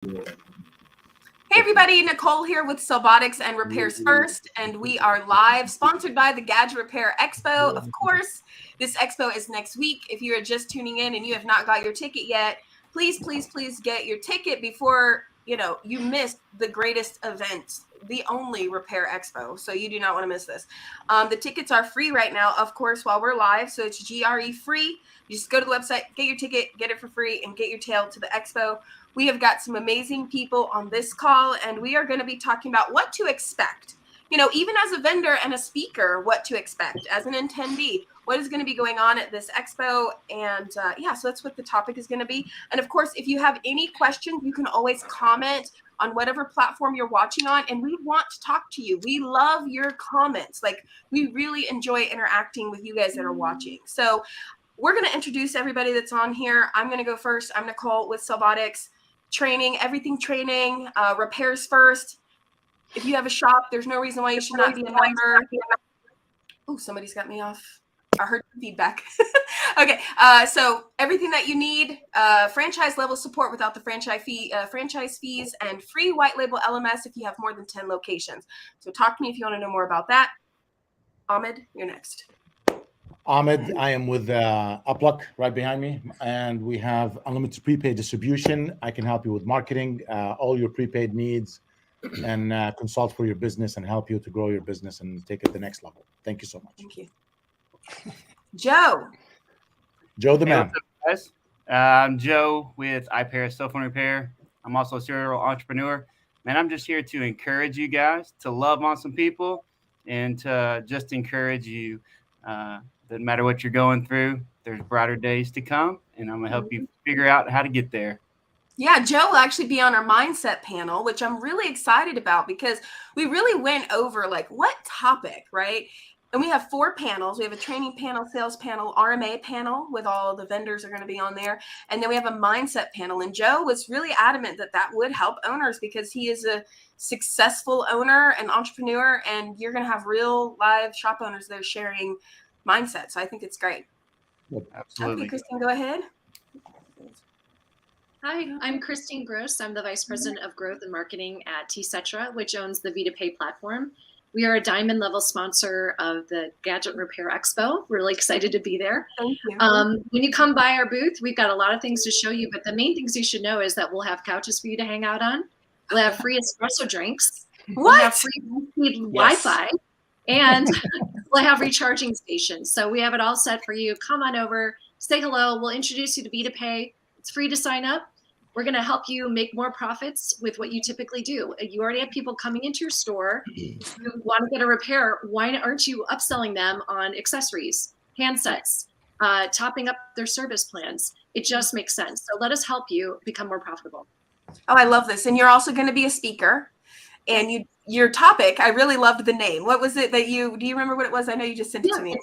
Hey everybody, Nicole here with Celbotics and Repairs First, and we are live, sponsored by the Gadget Repair Expo. Of course, this expo is next week. If you are just tuning in and you have not got your ticket yet, please get your ticket before you miss the greatest event, the only repair expo. So you do not want to miss this. The tickets are free right now, of course, while we're live. So it's GRE free. You just go to the website, get your ticket, get it for free, and get your tail to the expo. We have got some amazing people on this call, and we are going to be talking about what to expect. Even as a vendor and a speaker, what to expect as an attendee, what is going to be going on at this expo. And so that's what the topic is going to be. And of course, if you have any questions, you can always comment on whatever platform you're watching on, and we want to talk to you. We love your comments. We really enjoy interacting with you guys that are watching. So we're going to introduce everybody that's on here. I'm going to go first. I'm Nicole with Celbotics. Everything training, Repairs First. If you have a shop, there's no reason why you should not be a member. Oh, somebody's got me off. I heard feedback. Okay, so everything that you need, franchise level support without the franchise fees, and free white label LMS if you have more than 10 locations. So talk to me if you want to know more about that. Ahmed, you're next. Ahmed, I am with Upluck right behind me, and we have unlimited prepaid distribution. I can help you with marketing, all your prepaid needs, and consult for your business and help you to grow your business and take it to the next level. Thank you so much. Thank you. Joe the man. What's up, guys? I'm Joe with iPair Cell Phone Repair. I'm also a serial entrepreneur. Man, I'm just here to encourage you guys to love on some people and to just encourage you. Doesn't matter what you're going through, there's brighter days to come, and I'm going to help you figure out how to get there. Yeah, Joe will actually be on our mindset panel, which I'm really excited about because we really went over what topic, right? And we have 4 panels. We have a training panel, sales panel, RMA panel with all the vendors are going to be on there. And then we have a mindset panel. And Joe was really adamant that would help owners because he is a successful owner and entrepreneur, and you're going to have real live shop owners there sharing mindset. So I think it's great. Absolutely. Okay, Christine, go ahead. Hi, I'm Christine Gross. I'm the Vice President of Growth and Marketing at TCetra, which owns the VitaPay platform. We are a diamond level sponsor of the Gadget Repair Expo. We're really excited to be there. Thank you. When you come by our booth, we've got a lot of things to show you, but the main things you should know is that we'll have couches for you to hang out on. We'll have free espresso drinks. We'll have free Wi-Fi. And we'll have recharging stations. So we have it all set for you. Come on over, say hello. We'll introduce you to VitaPay. It's free to sign up. We're going to help you make more profits with what you typically do. You already have people coming into your store who want to get a repair. Why aren't you upselling them on accessories, handsets, topping up their service plans? It just makes sense. So let us help you become more profitable. Oh, I love this. And you're also going to be a speaker. And your topic, I really loved the name. What was it do you remember what it was? I know you just sent it to me.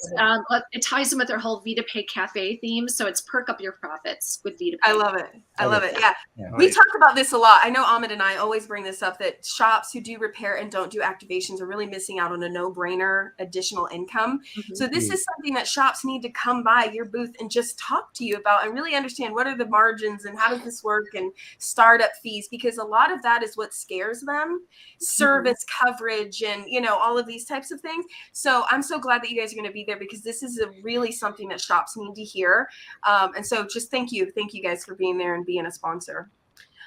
It ties in with our whole VitaPay Cafe theme. So it's perk up your profits with VitaPay. I love it. I love it. Yeah. We talk about this a lot. I know Ahmed and I always bring this up that shops who do repair and don't do activations are really missing out on a no-brainer additional income. Mm-hmm. So this is something that shops need to come by your booth and just talk to you about and really understand what are the margins and how does this work and startup fees, because a lot of that is what scares them. Service coverage and all of these types of things. So I'm so glad that you guys are going to be there because this is really something that shops need to hear. And so just thank you guys for being there and being a sponsor.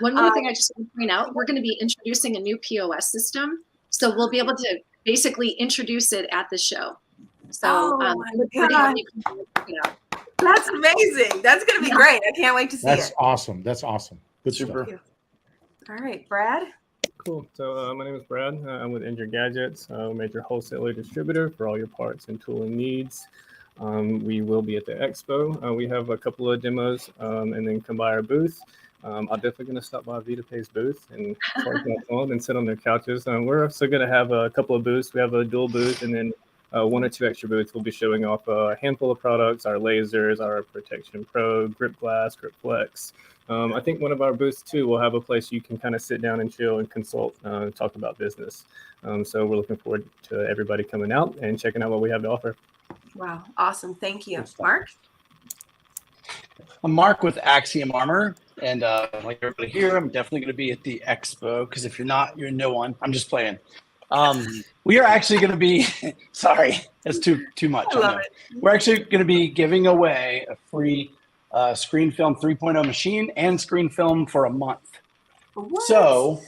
One more thing I just want to point out, we're going to be introducing a new POS system. So we'll be able to basically introduce it at the show. So that's amazing. That's going to be great. I can't wait to see it. That's awesome. That's awesome. Good Super. stuff. All right, Brad. Cool. So my name is Brad. I'm with Gadget, major wholesaler distributor for all your parts and tooling needs. We will be at the expo. We have a couple of demos, and then come by our booth. I'm definitely going to stop by VitaPay's booth and charge my phone and sit on their couches. We're also going to have a couple of booths. We have a dual booth, and then 1 or 2 extra booths. We'll be showing off a handful of products: our lasers, our Protection Pro, Grip Glass, Grip Flex. I think one of our booths too will have a place you can kind of sit down and chill and consult, talk about business. So we're looking forward to everybody coming out and checking out what we have to offer. Wow. Awesome. Thank you. Mark? I'm Mark with Axiom Armor. And like everybody here, I'm definitely going to be at the Expo because if you're not, you're no one. I'm just playing. We are actually going to be, sorry, that's too much. I love it. We're actually going to be giving away a free Screen Film 3.0 machine and Screen Film for a month. What? So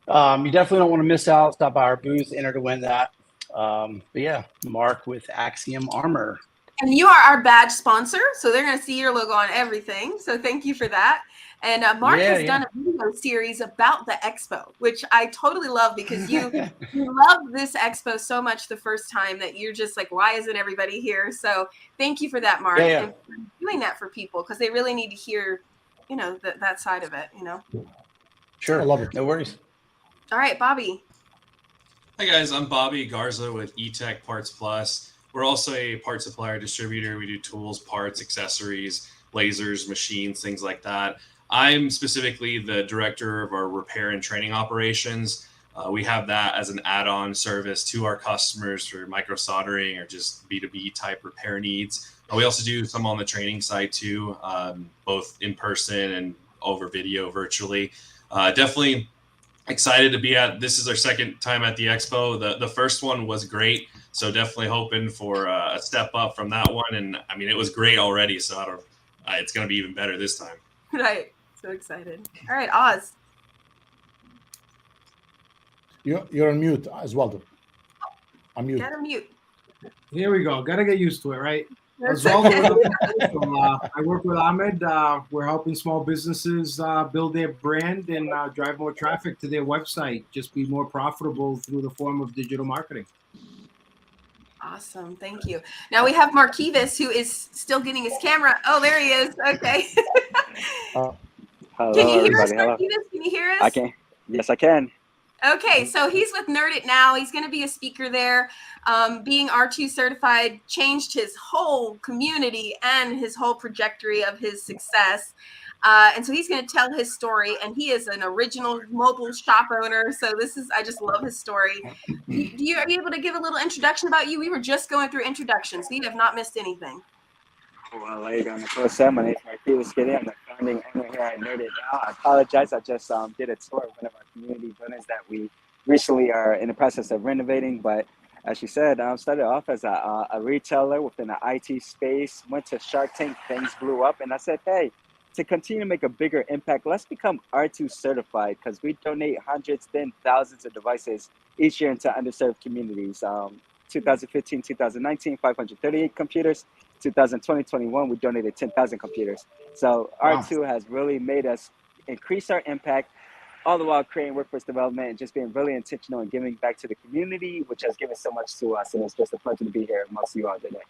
you definitely don't want to miss out. Stop by our booth, enter to win that. But yeah, Mark with Axiom Armor. And you are our badge sponsor, so they're going to see your logo on everything. So thank you for that. And Mark has done a video series about the Expo, which I totally love because you loved this Expo so much the first time that you're just like, why isn't everybody here? So thank you for that, Mark, and for doing that for people because they really need to hear, you know, that side of it, you know. Sure, I love it. No worries. All right, Bobby. Hi guys, I'm Bobby Garza with eTech Parts Plus. We're also a part supplier distributor. We do tools, parts, accessories, lasers, machines, things like that. I'm specifically the director of our repair and training operations. We have that as an add-on service to our customers for micro soldering or just B2B type repair needs. We also do some on the training side too, both in person and over video virtually. Definitely excited to be at, this is our second time at the Expo. The first one was great. So definitely hoping for a step up from that one. And I mean, it was great already. So it's going to be even better this time. Right. So excited. All right, Oz. You're on mute as well, though. I'm mute. Get a mute. Here we go. Got to get used to it, right? That's Osvaldo, I work with Ahmed. We're helping small businesses build their brand and drive more traffic to their website. Just be more profitable through the form of digital marketing. Awesome. Thank you. Now we have Marquivas, who is still getting his camera. Oh, there he is. Okay. Hello, can you hear us, everybody. Marquivas? Can you hear us? I can. Yes, I can. Okay, so he's with Nerd It Now. He's going to be a speaker there. Being R2 certified changed his whole community and his whole trajectory of his success. And so he's going to tell his story, and he is an original mobile shop owner. So I just love his story. Are you able to give a little introduction about you? We were just going through introductions. We have not missed anything. Well, like Nicole said, my name is Marquis Skiddy. I'm the founding owner here at Nerd It Now. I apologize. I just did a tour of one of our community buildings that we recently are in the process of renovating. But as she said, I started off as a retailer within the IT space, went to Shark Tank, things blew up. And I said, hey, to continue to make a bigger impact, let's become R2 certified because we donate hundreds, then thousands of devices each year into underserved communities. 2015, 2019, 538 computers. 2020-21, we donated 10,000 computers. So R2 has really made us increase our impact, all the while creating workforce development and just being really intentional and giving back to the community, which has given so much to us. And it's just a pleasure to be here amongst you all today.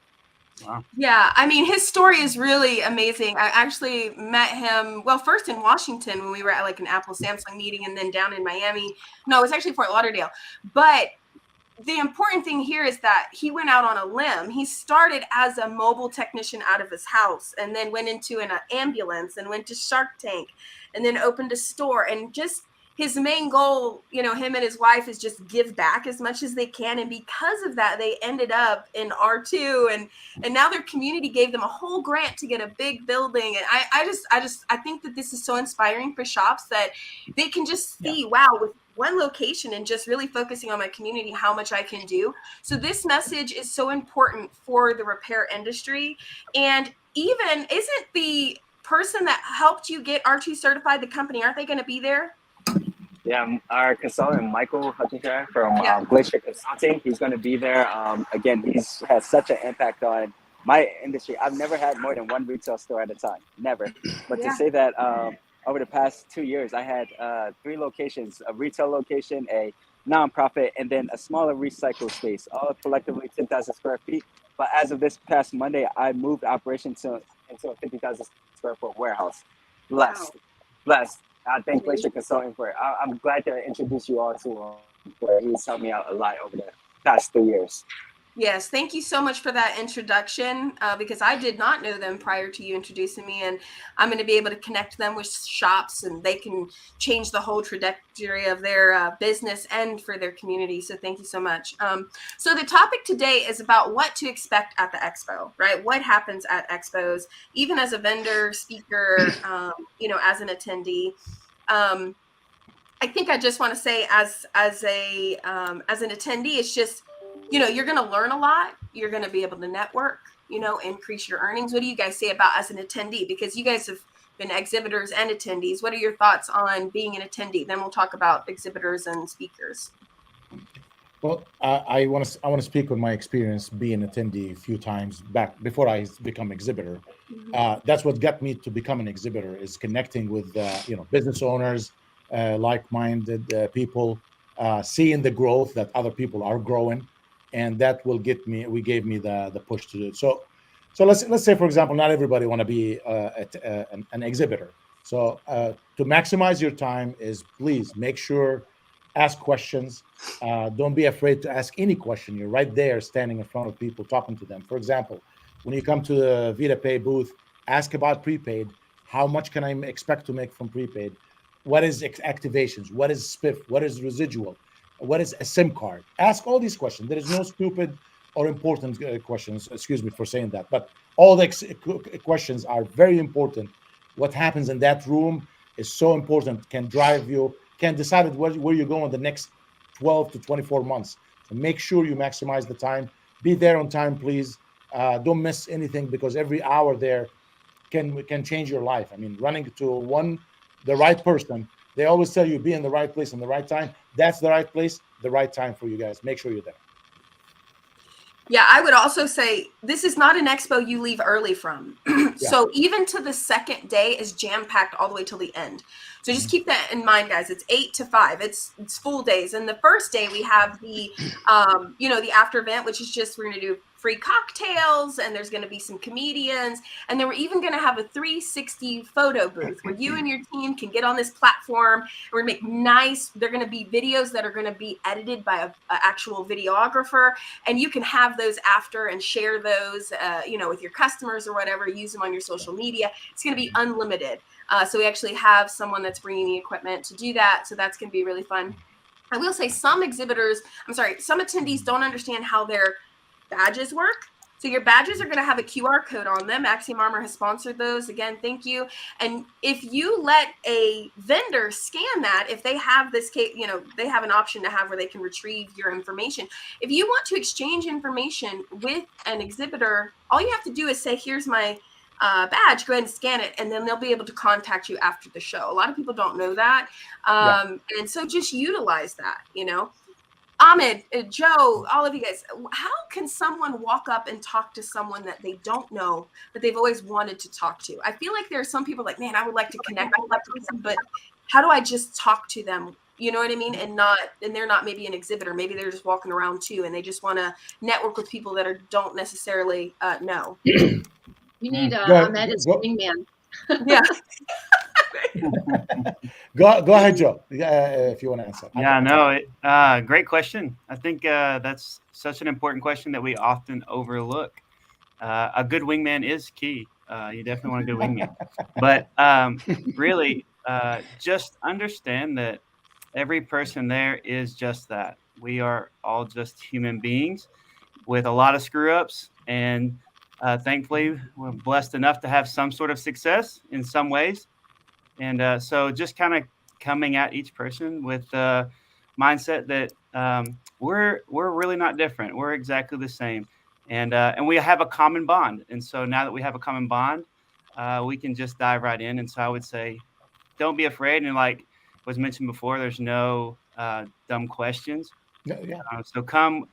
Wow. Yeah, I mean, his story is really amazing. I actually met him, well, first in Washington when we were at like an Apple Samsung meeting, and then down in Miami. No, it was actually Fort Lauderdale. But the important thing here is that he went out on a limb. He started as a mobile technician out of his house and then went into an ambulance and went to Shark Tank and then opened a store. And just his main goal, you know, him and his wife is just give back as much as they can. And because of that, they ended up in R2 and now their community gave them a whole grant to get a big building. And I think that this is so inspiring for shops that they can just see, wow, with one location and just really focusing on my community, how much I can do. So this message is so important for the repair industry. And even isn't the person that helped you get R2 certified, the company, aren't they going to be there? Yeah, our consultant, Michael Hutchinson from Glacier Consulting, he's going to be there. Again, he's has such an impact on my industry. I've never had more than one retail store at a time, never. But to say that over the past 2 years, I had 3 locations, a retail location, a nonprofit, and then a smaller recycle space, all collectively 10,000 square feet. But as of this past Monday, I moved operations into a 50,000 square foot warehouse. Blessed. I thank Glacier Consulting for it. I'm glad to introduce you all to him. He's helped me out a lot over the past 3 years. Yes, thank you so much for that introduction, because I did not know them prior to you introducing me, and I'm going to be able to connect them with shops, and they can change the whole trajectory of their business and for their community. So thank you so much. So the topic today is about what to expect at the expo, right? What happens at expos, even as a vendor, speaker, as an attendee. I think I just want to say, as an attendee, it's just, you're going to learn a lot. You're going to be able to network, increase your earnings. What do you guys say about as an attendee? Because you guys have been exhibitors and attendees. What are your thoughts on being an attendee? Then we'll talk about exhibitors and speakers. Well, I want to speak on my experience being an attendee a few times back before I become exhibitor. That's what got me to become an exhibitor, is connecting with business owners, like-minded people, seeing the growth that other people are growing, and that will gave me the push to do it. So let's say, for example, not everybody want to be an exhibitor. So to maximize your time is, please make sure, ask questions. Don't be afraid to ask any question. You're right there standing in front of people, talking to them. For example, when you come to the VitaPay booth, ask about prepaid. How much can I expect to make from prepaid? What is activations? What is spiff? What is residual? What is a SIM card? Ask all these questions. There is no stupid or important questions. Excuse me for saying that, but all the questions are very important. What happens in that room is so important. Can drive you, can decide where you're going the next 12 to 24 months. So make sure you maximize the time. Be there on time, please. Don't miss anything, because every hour there can change your life. I mean, running to the right person. They always tell you, be in the right place in the right time. That's the right place, the right time for you guys. Make sure you're there. Yeah, I would also say this is not an expo you leave early from. So even to the second day is jam-packed all the way till the end. So just keep that in mind, guys. It's 8 to 5. It's full days. And the first day we have the the after event, which is just, we're going to do free cocktails, and there's going to be some comedians, and then we're even going to have a 360 photo booth where you and your team can get on this platform. We're going to make they're going to be videos that are going to be edited by an actual videographer, and you can have those after and share those with your customers or whatever. Use them on your social media. It's going to be unlimited. So we actually have someone that's bringing the equipment to do that. So that's going to be really fun. I will say some attendees don't understand how their badges work. So your badges are going to have a QR code on them. Axiom Armor has sponsored those. Again, thank you. And if you let a vendor scan that, if they have this, they have an option to have where they can retrieve your information. If you want to exchange information with an exhibitor, all you have to do is say, here's my badge, go ahead and scan it, and then they'll be able to contact you after the show. A lot of people don't know that. And so just utilize that, Ahmed, Joe, all of you guys, how can someone walk up and talk to someone that they don't know, but they've always wanted to talk to? I feel like there are some people like, man, I would like to connect with that person, but how do I just talk to them? You know what I mean? And they're not maybe an exhibitor. Maybe they're just walking around too, and they just want to network with people that don't necessarily know. You need Ahmed as a wingman. Yeah. Go ahead, Joe, if you want to answer. Yeah, no, great question. I think that's such an important question that we often overlook. A good wingman is key. You definitely want a good wingman. But really, just understand that every person there is just that. We are all just human beings with a lot of screw-ups, and thankfully, we're blessed enough to have some sort of success in some ways. And so just kind of coming at each person with the mindset that we're really not different. We're exactly the same. And we have a common bond. And so now that we have a common bond, we can just dive right in. And so I would say, don't be afraid. And like was mentioned before, there's no dumb questions. So come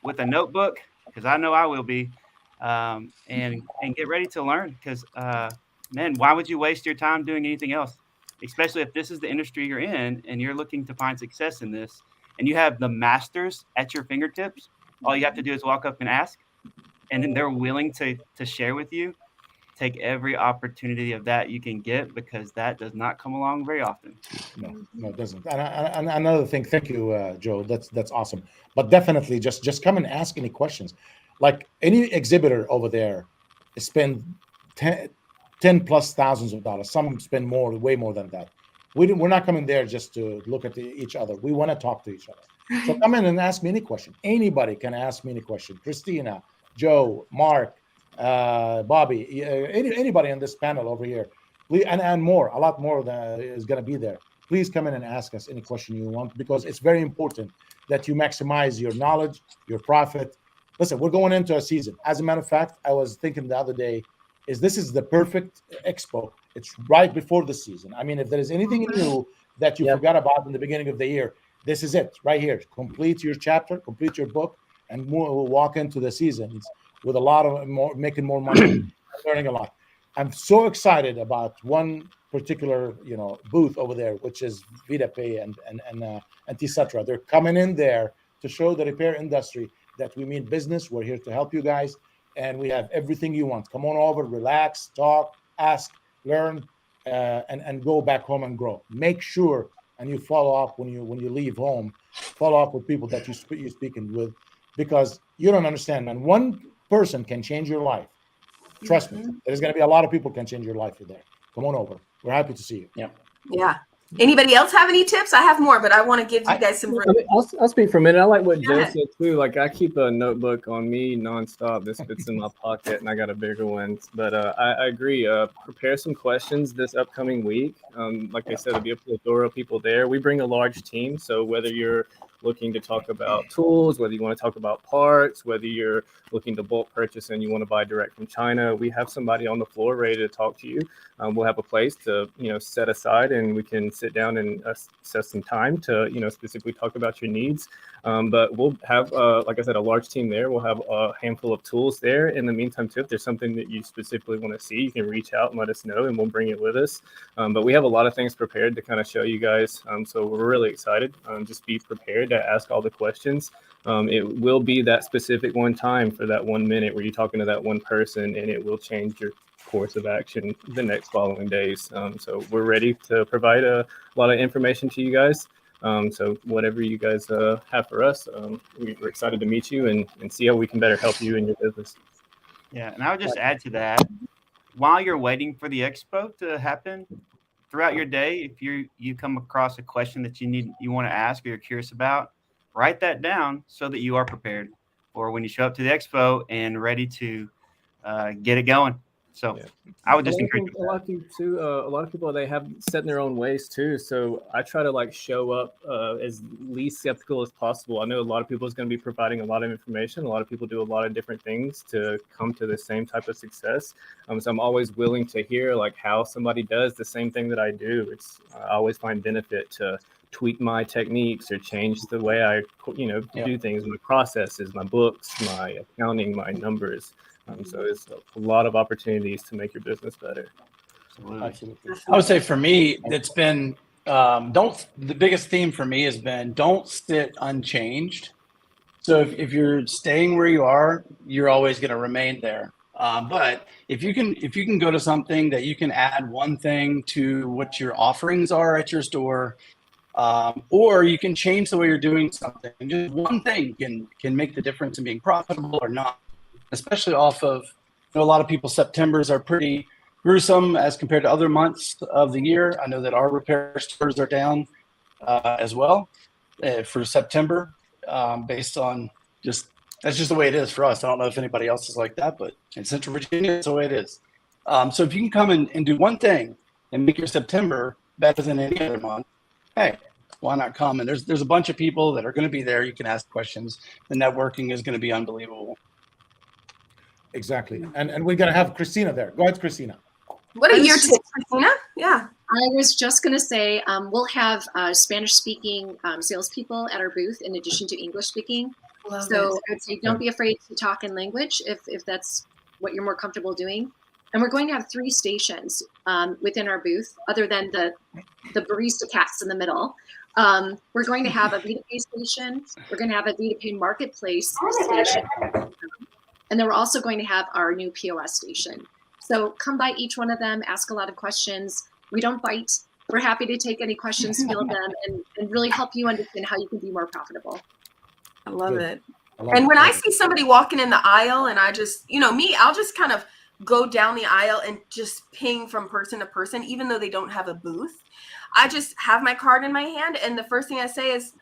with a notebook, because I know I will be, and get ready to learn, because man, why would you waste your time doing anything else? Especially if this is the industry you're in and you're looking to find success in this, and you have the masters at your fingertips. All you have to do is walk up and ask, and then they're willing to share with you. take every opportunity of that you can get, because that does not come along very often. No, it doesn't. And another thing, thank you, Joe. That's awesome. But definitely, just come and ask any questions. Like any exhibitor over there, spend 10 plus thousands of dollars. Some spend more, way more than that. We're not coming there just to look at each other. We want to talk to each other. So come in and ask me any question. Anybody can ask me any question. Christina, Joe, Mark, Bobby, anybody on this panel over here, and more, a lot more than is going to be there. Please come in and ask us any question you want, because it's very important that you maximize your knowledge, your profit. Listen, we're going into a season. As a matter of fact, I was thinking the other day, this is the perfect expo. It's right before the season. I mean, if there is anything new that you forgot about in the beginning of the year, this is it right here. Complete your chapter, complete your book, and we'll walk into the seasons with a lot of making more money, learning a lot. I'm so excited about one particular, booth over there, which is VitaPay and etc. They're coming in there to show the repair industry that we mean business. We're here to help you guys, and we have everything you want. Come on over, relax, talk, ask, learn, and go back home and grow. Make sure and you follow up when you leave home. Follow up with people that you're speaking with, because you don't understand, man. One person can change your life. Trust me. There's going to be a lot of people can change your life there. Come on over. We're happy to see you. Yeah. Anybody else have any tips? I have more, but I want to give you guys some. I'll speak for a minute. I like what Joe said too. Like, I keep a notebook on me nonstop. This fits in my pocket, and I got a bigger one. But I agree. Prepare some questions this upcoming week. Like I said, it'll be a plethora of people there. We bring a large team, so whether you're looking to talk about tools, whether you want to talk about parts, whether you're looking to bulk purchase and you want to buy direct from China, we have somebody on the floor ready to talk to you. We'll have a place to, set aside, and we can sit down and assess some time to, specifically talk about your needs. But we'll have, like I said, a large team there. We'll have a handful of tools there. In the meantime, too, if there's something that you specifically want to see, you can reach out and let us know, and we'll bring it with us. But we have a lot of things prepared to kind of show you guys. So we're really excited. Just be prepared to ask all the questions. It will be that specific one time for that 1 minute where you're talking to that one person, and it will change your course of action the next following days. So we're ready to provide a lot of information to you guys. So whatever you guys have for us, we're excited to meet you and see how we can better help you in your business. Yeah, and I would just add to that, while you're waiting for the expo to happen, throughout your day, if you come across a question that you want to ask or you're curious about, write that down so that you are prepared for when you show up to the expo and ready to get it going. So I would just encourage a lot of people too. A lot of people, they have set in their own ways too. So I try to show up as least skeptical as possible. I know a lot of people is going to be providing a lot of information. A lot of people do a lot of different things to come to the same type of success. So I'm always willing to hear how somebody does the same thing that I do. I always find benefit to tweak my techniques or change the way I do things, my processes, my books, my accounting, my numbers. So it's a lot of opportunities to make your business better. Absolutely. I would say for me, it's been the biggest theme for me has been don't sit unchanged. So if you're staying where you are, you're always going to remain there. But if you can go to something that you can add one thing to what your offerings are at your store, or you can change the way you're doing something. Just one thing can make the difference in being profitable or not. Especially off of, a lot of people, Septembers are pretty gruesome as compared to other months of the year. I know that our repair stores are down as well for September, based on that's just the way it is for us. I don't know if anybody else is like that, but in Central Virginia, that's the way it is. So if you can come and do one thing and make your September better than any other month, hey, why not come? And there's a bunch of people that are going to be there. You can ask questions. The networking is going to be unbelievable. Exactly. And we're going to have Christina there. Go ahead, Christina. What are your tips, Christina? Yeah. I was just going to say, we'll have Spanish-speaking salespeople at our booth in addition to English-speaking. So I would say don't be afraid to talk in language if that's what you're more comfortable doing. And we're going to have 3 stations within our booth, other than the barista cats in the middle. We're going to have a VitaPay station. We're going to have a VitaPay marketplace station. And then we're also going to have our new POS station. So come by each one of them, ask a lot of questions. We don't bite. We're happy to take any questions, field them, and really help you understand how you can be more profitable. I love Good. it. I love And it. when I see somebody walking in the aisle and I just, I'll just kind of go down the aisle and just ping from person to person, even though they don't have a booth. I just have my card in my hand. And the first thing I say is,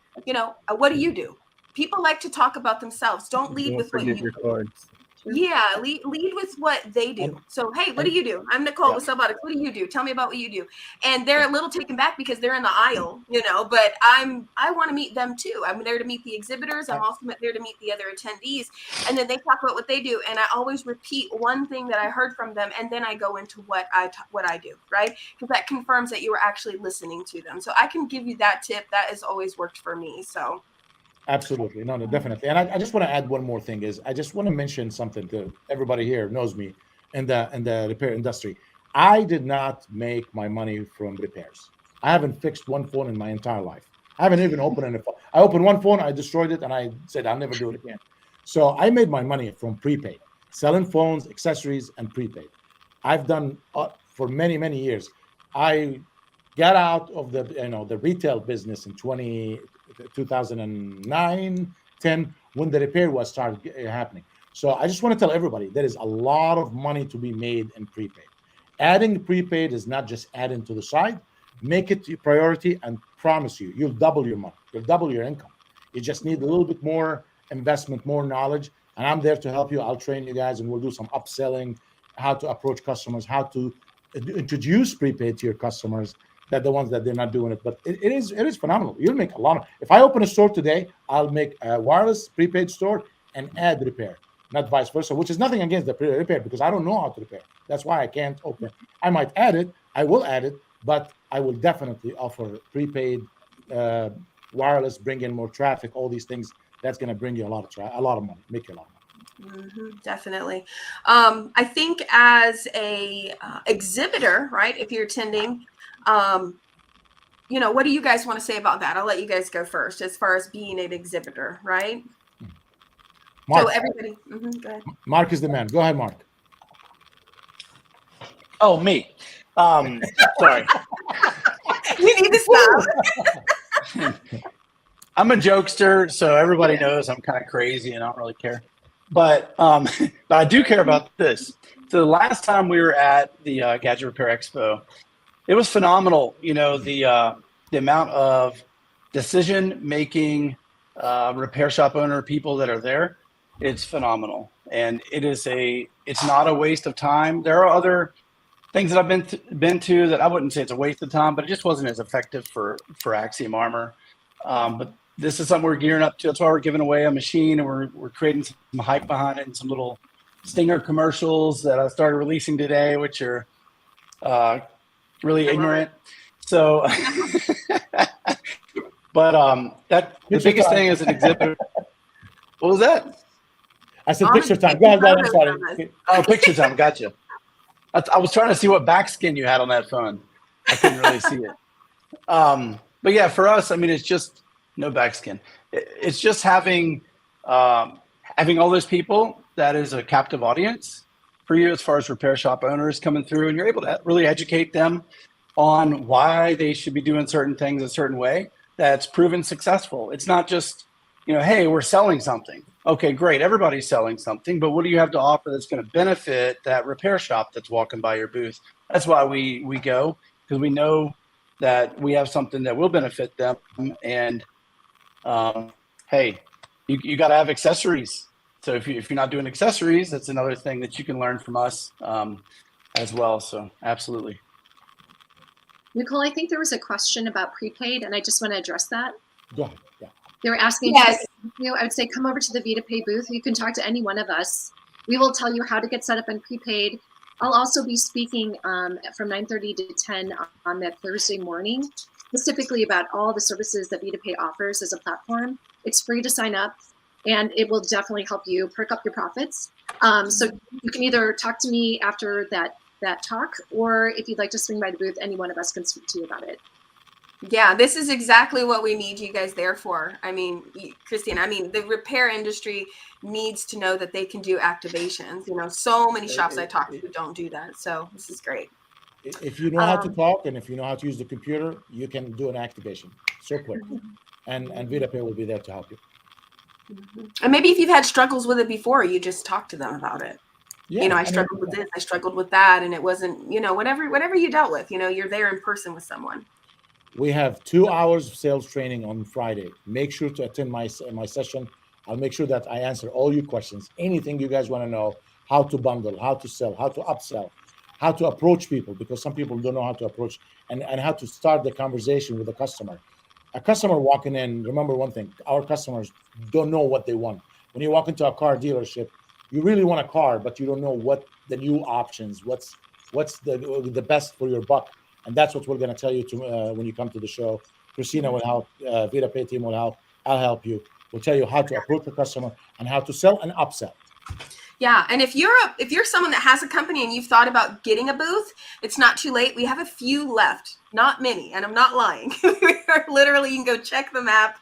what do you do? People like to talk about themselves. Don't lead Don't with what forget you your do. cards. Yeah, lead with what they do. So, hey, what do you do? I'm Nicole with Subotics. What do you do? Tell me about what you do. And they're a little taken back because they're in the aisle, but I want to meet them too. I'm there to meet the exhibitors. I'm also there to meet the other attendees. And then they talk about what they do. And I always repeat one thing that I heard from them. And then I go into what I do, right? Because that confirms that you were actually listening to them. So I can give you that tip. That has always worked for me. So. Absolutely. No, definitely. And I just want to add one more thing is I just want to mention something to everybody here knows me in the repair industry. I did not make my money from repairs. I haven't fixed one phone in my entire life. I haven't even opened a phone. I opened one phone, I destroyed it, and I said I'll never do it again. So I made my money from prepaid, selling phones, accessories, and prepaid. I've done for many, many years. I got out of the retail business in 2009, 10, when the repair was started happening. So I just want to tell everybody there is a lot of money to be made in prepaid. Adding prepaid is not just adding to the side. Make it your priority and promise you'll double your money. You'll double your income. You just need a little bit more investment, more knowledge. And I'm there to help you. I'll train you guys and we'll do some upselling, how to approach customers, how to introduce prepaid to your customers, that the ones that they're not doing it. But it is phenomenal. You'll make a lot of, if I open a store today, I'll make a wireless prepaid store and add repair, not vice versa, which is nothing against the repair because I don't know how to repair. That's why I can't open. I might add it. I will add it, but I will definitely offer prepaid, wireless, bring in more traffic, all these things. That's going to bring you a lot of money, make you a lot of money. Definitely. I think as a exhibitor, right, if you're attending, what do you guys want to say about that? I'll let you guys go first as far as being an exhibitor, right? Mark, so everybody, go ahead. Mark is the man. Go ahead, Mark. Oh, me. Sorry. You need to stop. I'm a jokester, so everybody knows I'm kind of crazy and I don't really care. But I do care about this. So the last time we were at the Gadget Repair Expo, it was phenomenal. The amount of decision-making repair shop owner people that are there, it's phenomenal. And it's not a waste of time. There are other things that I've been to that I wouldn't say it's a waste of time, but it just wasn't as effective for Axiom Armor. But this is something we're gearing up to. That's why we're giving away a machine and we're creating some hype behind it and some little stinger commercials that I started releasing today, which are really ignorant. So, but the biggest thing as an exhibitor. What was that? I said picture time. Go ahead, I'm sorry. Oh, picture time. Gotcha. I was trying to see what back skin you had on that phone. I couldn't really see it. But yeah, for us, it's just no back skin. It's just having all those people that is a captive audience for you as far as repair shop owners coming through, and you're able to really educate them on why they should be doing certain things a certain way that's proven successful. It's not just, hey, we're selling something. Okay, great. Everybody's selling something, but what do you have to offer that's going to benefit that repair shop that's walking by your booth? That's why we go, because we know that we have something that will benefit them. And hey, you got to have accessories. So if you're not doing accessories, that's another thing that you can learn from us as well. So absolutely. Nicole, I think there was a question about prepaid, and I just want to address that. Go ahead. Yeah. They were asking, yes. I would say come over to the VitaPay booth. You can talk to any one of us. We will tell you how to get set up in prepaid. I'll also be speaking from 9:30 to 10 on that Thursday morning, specifically about all the services that VitaPay offers as a platform. It's free to sign up, and it will definitely help you perk up your profits. So you can either talk to me after that talk, or if you'd like to swing by the booth, any one of us can speak to you about it. Yeah, this is exactly what we need you guys there for. I mean, Christine, I mean, the repair industry needs to know that they can do activations. You know, so many shops I talk to don't do that. So this is great. If you know how to talk and if you know how to use the computer, you can do an activation so quick. And VitaPay will be there to help you. And maybe if you've had struggles with it before, you just talk to them about it. Yeah, you know, I struggled with this, I struggled with that, and it wasn't, you know, whatever you dealt with, you know, you're there in person with someone. We have 2 hours of sales training on Friday. Make sure to attend my session. I'll make sure that I answer all your questions. Anything you guys want to know, how to bundle, how to sell, how to upsell, how to approach people, because some people don't know how to approach, and how to start the conversation with a customer. A customer walking in, remember one thing, our customers don't know what they want. When you walk into a car dealership, you really want a car, but you don't know what the new options, what's the best for your buck. And that's what we're going to tell you when you come to the show. Christina will help, VitaPay team will help, I'll help you. We'll tell you how to approach the customer and how to sell and upsell. Yeah, and if you're someone that has a company and you've thought about getting a booth, it's not too late. We have a few left, not many, and I'm not lying. Literally, you can go check the map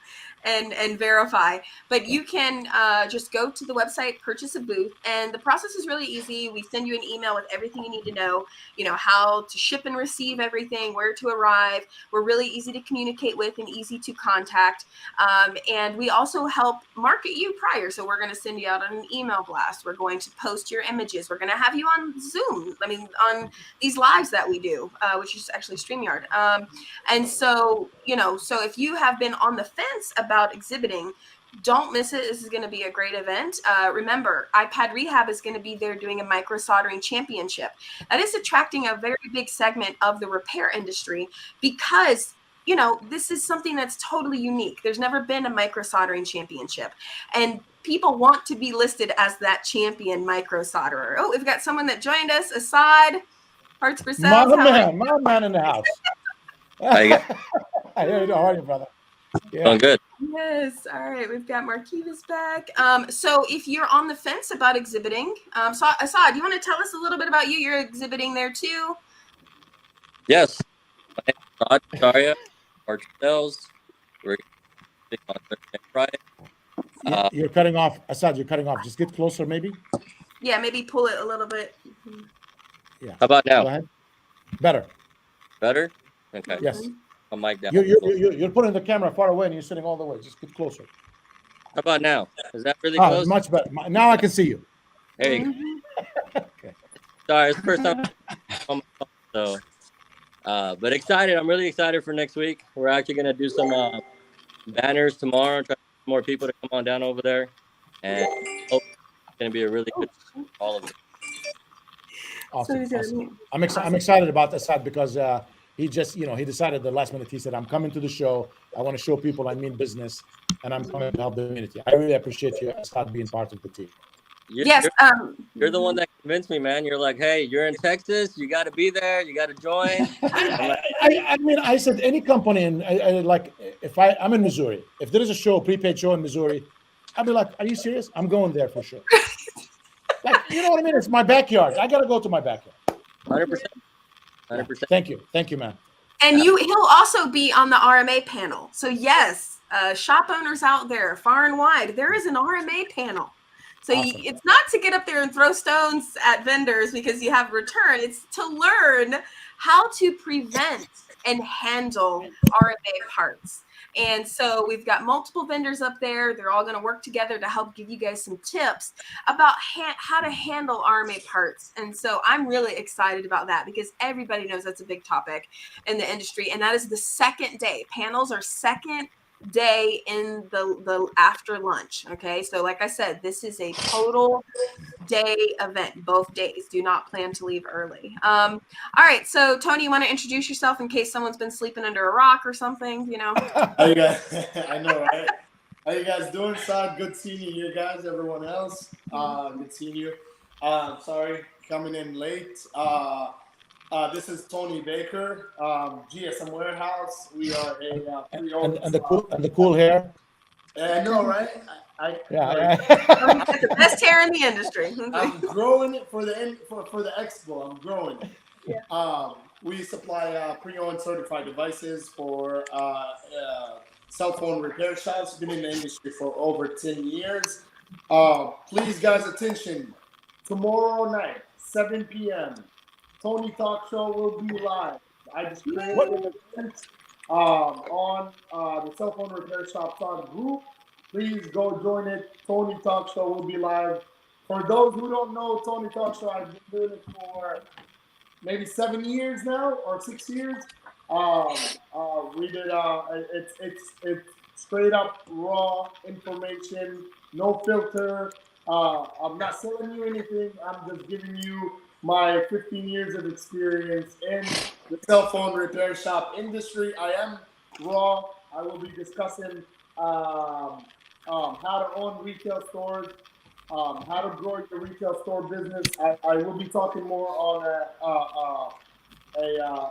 and verify. But you can just go to the website, purchase a booth, and the process is really easy. We send you an email with everything you need to know, you know, how to ship and receive everything, where to arrive. We're really easy to communicate with and easy to contact. And we also help market you prior. So we're going to send you out on an email blast. We're going to post your images. We're going to have you on Zoom. I mean, on these lives that we do, which is actually StreamYard. And so, you know, so if you have been on the fence about exhibiting, don't miss it. This is going to be a great event. Remember, iPad Rehab is going to be there doing a micro soldering championship. That is attracting a very big segment of the repair industry because, you know, this is something that's totally unique. There's never been a micro soldering championship, and people want to be listed as that champion micro solderer. Oh, we've got someone that joined us, Assad, Parts for Sales. My man in the house. How you How are you, brother? Yeah. Doing good. Yes. All right. We've got Marquivas back. So if you're on the fence about exhibiting, so Assad, do you want to tell us a little bit about you? You're exhibiting there too. Yes. My name is Todd Karia, Parts Sales. We're exhibiting on Thursday and Friday. You're cutting off, Assad. You're cutting off. Just get closer, maybe. Yeah, maybe pull it a little bit. Yeah. How about now? Go ahead. Better. Better. Okay. Yes. I'm mic down. You're putting the camera far away and you're sitting all the way. Just get closer. How about now? Is that really close? Much better. Now I can see you. There you go. Okay. Sorry, it's the first time on my phone, so but excited. I'm really excited for next week. We're actually gonna do some banners tomorrow, try to get more people to come on down over there. And hope it's gonna be a really good all of it. Awesome. I'm excited about Assad because he just, you know, he decided the last minute. He said, "I'm coming to the show. I want to show people I mean business, and I'm coming to help the community." I really appreciate you, Assad, being part of the team. You're the one that convinced me, man. You're like, "Hey, you're in Texas. You got to be there. You got to join." I mean, I said any company, and I like if I'm in Missouri, if there is a show, prepaid show in Missouri, I'd be like, "Are you serious? I'm going there for sure." Like, you know what I mean? It's my backyard. I gotta go to my backyard. 100%. 100%. Thank you, man. And he'll also be on the RMA panel. So yes, shop owners out there, far and wide, there is an RMA panel. So awesome. It's not to get up there and throw stones at vendors because you have return. It's to learn how to prevent and handle RMA parts. And so we've got multiple vendors up there. They're all going to work together to help give you guys some tips about how to handle RMA parts. And so I'm really excited about that because everybody knows that's a big topic in the industry. And that is the second day. Panels are second day in the after lunch. Okay. So like I said, this is a total day event, both days. Do not plan to leave early. All right. So Tony, you want to introduce yourself in case someone's been sleeping under a rock or something, you know? How you guys? I know, right? How you guys doing? Sad, good seeing you here, guys. Everyone else, good seeing you. Sorry, coming in late. This is Tony Baker, GSM Warehouse. We are a pre-owned and the cool hair. I know, right? The best hair in the industry. I'm growing it for the Expo. I'm growing it. Yeah. we supply pre-owned certified devices for cell phone repair shops. Been in the industry for over 10 years. Please, guys, attention. Tomorrow night, 7 p.m., Tony Talk Show will be live. I just created an event on the Cell Phone Repair Shop Talk group. Please go join it. Tony Talk Show will be live. For those who don't know, Tony Talk Show, I've been doing it for maybe 7 years now or 6 years. We did it's straight up raw information, no filter. I'm not selling you anything. I'm just giving you my 15 years of experience in the cell phone repair shop industry. I am raw. I will be discussing how to own retail stores, how to grow your retail store business. I will be talking more on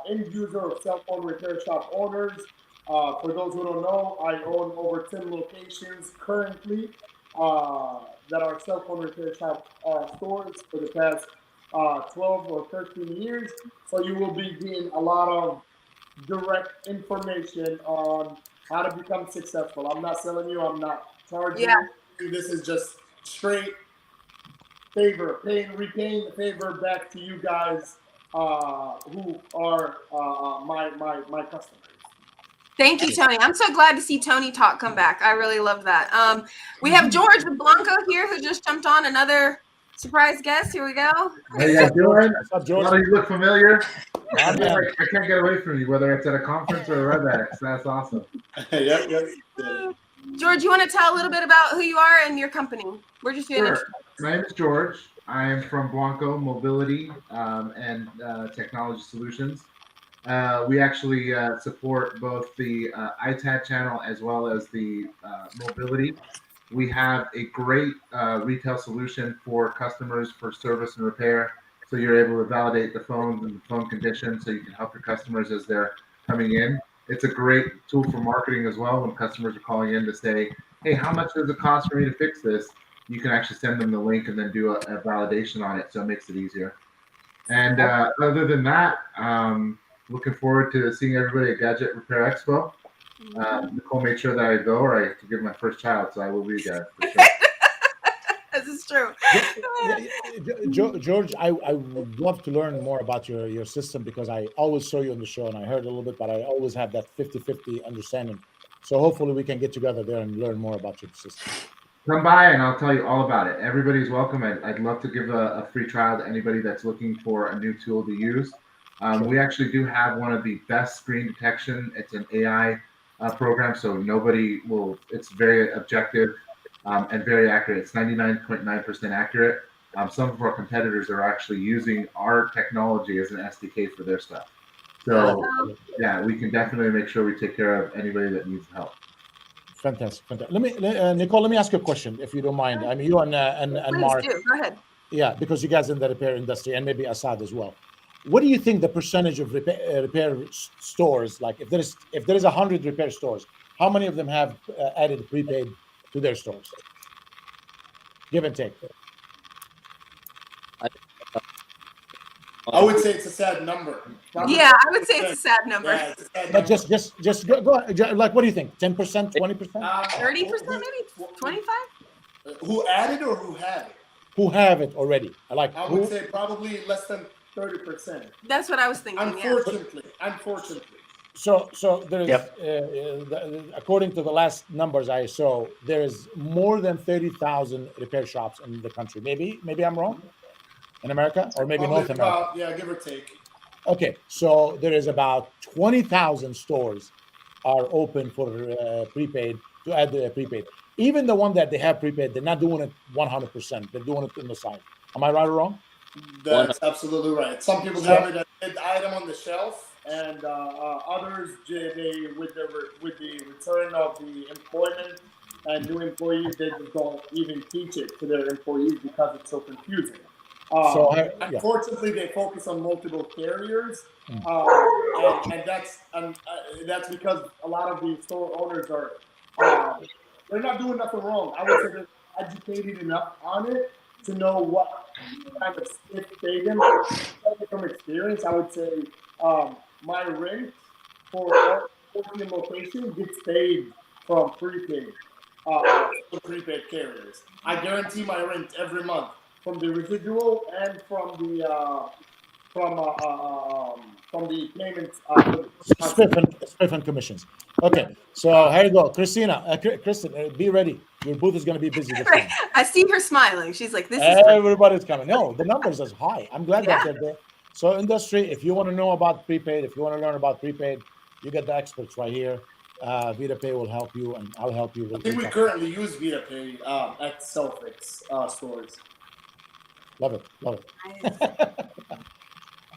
end user of cell phone repair shop owners. For those who don't know, I own over 10 locations currently that are cell phone repair shop stores for the past 12 or 13 years. So you will be getting a lot of direct information on how to become successful. I'm not selling you. I'm not charging you. This is just straight favor, repaying the favor back to you guys who are my customers. Thank you, Tony. I'm so glad to see Tony Talk come back. I really love that. We have George with Blanco here who just jumped on, another surprise guest. Here we go. How you guys doing? What's up, George? A lot of you look familiar. Yeah, I can't get away from you, whether it's at a conference or a WebEx. That's awesome. Yep. George, you want to tell a little bit about who you are and your company? We're just doing Sure. My name is George. I am from Blanco Mobility and Technology Solutions. We actually support both the ITAD channel as well as the mobility. We have a great retail solution for customers for service and repair. So you're able to validate the phones and the phone condition so you can help your customers as they're coming in. It's a great tool for marketing as well when customers are calling in to say, hey, how much does it cost for me to fix this? You can actually send them the link and then do a validation on it. So it makes it easier. And other than that, looking forward to seeing everybody at Gadget Repair Expo. Nicole made sure that I go, or I have to give my first child, so I will be there for sure. This is true. George, I would love to learn more about your system because I always saw you on the show and I heard a little bit, but I always have that 50-50 understanding. So hopefully we can get together there and learn more about your system. Come by and I'll tell you all about it. Everybody's welcome. I'd love to give a free trial to anybody that's looking for a new tool to use. We actually do have one of the best screen detection. It's an AI program, so it's very objective and very accurate. It's 99.9% accurate. Some of our competitors are actually using our technology as an SDK for their stuff. So yeah, we can definitely make sure we take care of anybody that needs help. Fantastic. Nicole, let me ask you a question, if you don't mind. I mean, you and Mark. Please do. Go ahead. Yeah, because you guys in the repair industry and maybe Assad as well. What do you think the percentage of repair stores, like if there is 100 repair stores, how many of them have added prepaid to their stores? Give and take. I would say it's a sad number. Yeah, I would say it's a sad number. Yeah, it's a sad But number. just go like, what do you think? 10%, 20%? 30%, maybe 25%. Who added or who had it? Who have it already? I would say probably less than 30%. That's what I was thinking. Unfortunately. So there is, according to the last numbers I saw, there is more than 30,000 repair shops in the country. Maybe I'm wrong. In America, or maybe North America. Yeah, give or take. Okay, so there is about 20,000 stores are open for prepaid, to add the prepaid. Even the one that they have prepaid, they're not doing it 100%. They're doing it on the side. Am I right or wrong? That's absolutely right. Some people have it as an item on the shelf, and others, they with the return of the employment and new employees, they just don't even teach it to their employees because it's so confusing. Unfortunately, they focus on multiple carriers, and that's because a lot of the store owners are they're not doing nothing wrong. I would say they're educated enough on it to know what kind of stiff pay them. From experience, I would say my rent for our 14 location gets paid from prepaid carriers. I guarantee my rent every month from the residual and from the payments. Spiff and commissions. Okay, so here you go, Christina. Kristen, be ready. Your booth is going to be busy this time. I see her smiling. She's like, "This is." Everybody's coming. No, the numbers is high. I'm glad that they're there. So, industry, if you want to know about prepaid, if you want to learn about prepaid, you get the experts right here. VitaPay will help you, and I'll help you. I think we currently use VitaPay at Selfix stores. Love it.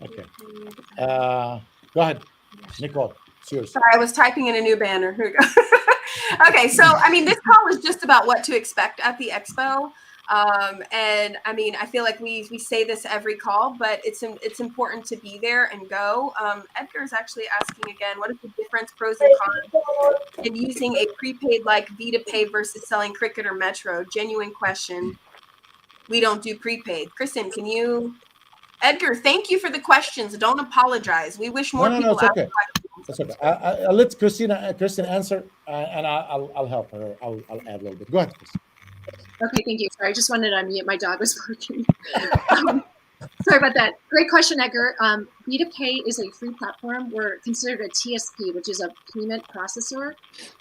Okay. Go ahead, Nicole. It's yours. Sorry, I was typing in a new banner. Here we go. Okay, so I mean, this call is just about what to expect at the expo. And I mean, I feel like we say this every call, but it's important to be there and go. Edgar is actually asking again, what is the difference, pros and cons, in using a prepaid like VitaPay versus selling Cricket or Metro? Genuine question. We don't do prepaid. Kristen, can you? Edgar, thank you for the questions. Don't apologize. We wish more people it's ask okay. questions. That's okay. I'll let Kristen answer, and I'll help her. I'll add a little bit. Go ahead, Kristen. Okay, thank you. Sorry, I just wanted to unmute. My dog was barking. Sorry about that. Great question, Edgar. VitaPay is a free platform. We're considered a TSP, which is a payment processor.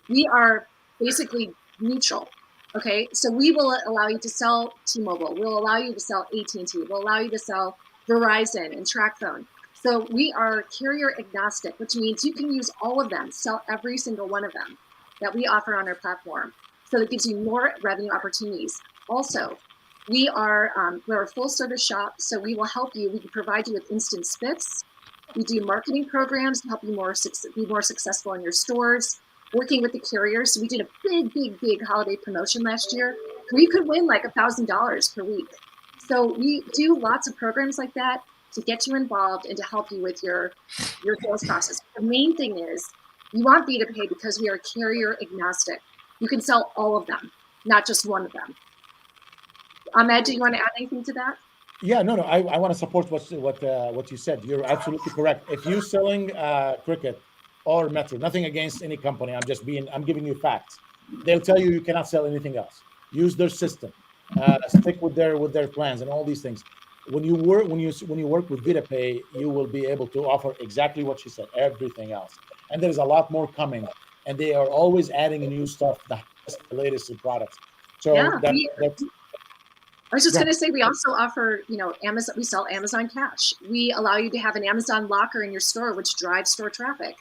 We are basically neutral. Okay, so we will allow you to sell T-Mobile. We'll allow you to sell AT&T. We'll allow you to sell Verizon and TracFone. So we are carrier agnostic, which means you can use all of them, sell every single one of them that we offer on our platform. So it gives you more revenue opportunities. Also, we're a full service shop, so we will help you. We can provide you with instant spiffs. We do marketing programs to help you be more successful in your stores, working with the carriers. So we did a big holiday promotion last year. We could win like $1,000 per week. So we do lots of programs like that to get you involved and to help you with your sales process. The main thing is you want VitaPay because we are carrier agnostic. You can sell all of them, not just one of them. Ahmed, do you want to add anything to that? Yeah, no. I want to support what you said. You're absolutely correct. If you're selling Cricket or Metro, nothing against any company. I'm giving you facts. They'll tell you cannot sell anything else. Use their system. Stick with their plans and all these things. When you work with VitaPay, you will be able to offer exactly what she said, everything else. And there's a lot more coming. And they are always adding new stuff, the latest in products. So yeah, that's I was just going to say, we also offer, Amazon. We sell Amazon Cash. We allow you to have an Amazon locker in your store, which drives store traffic.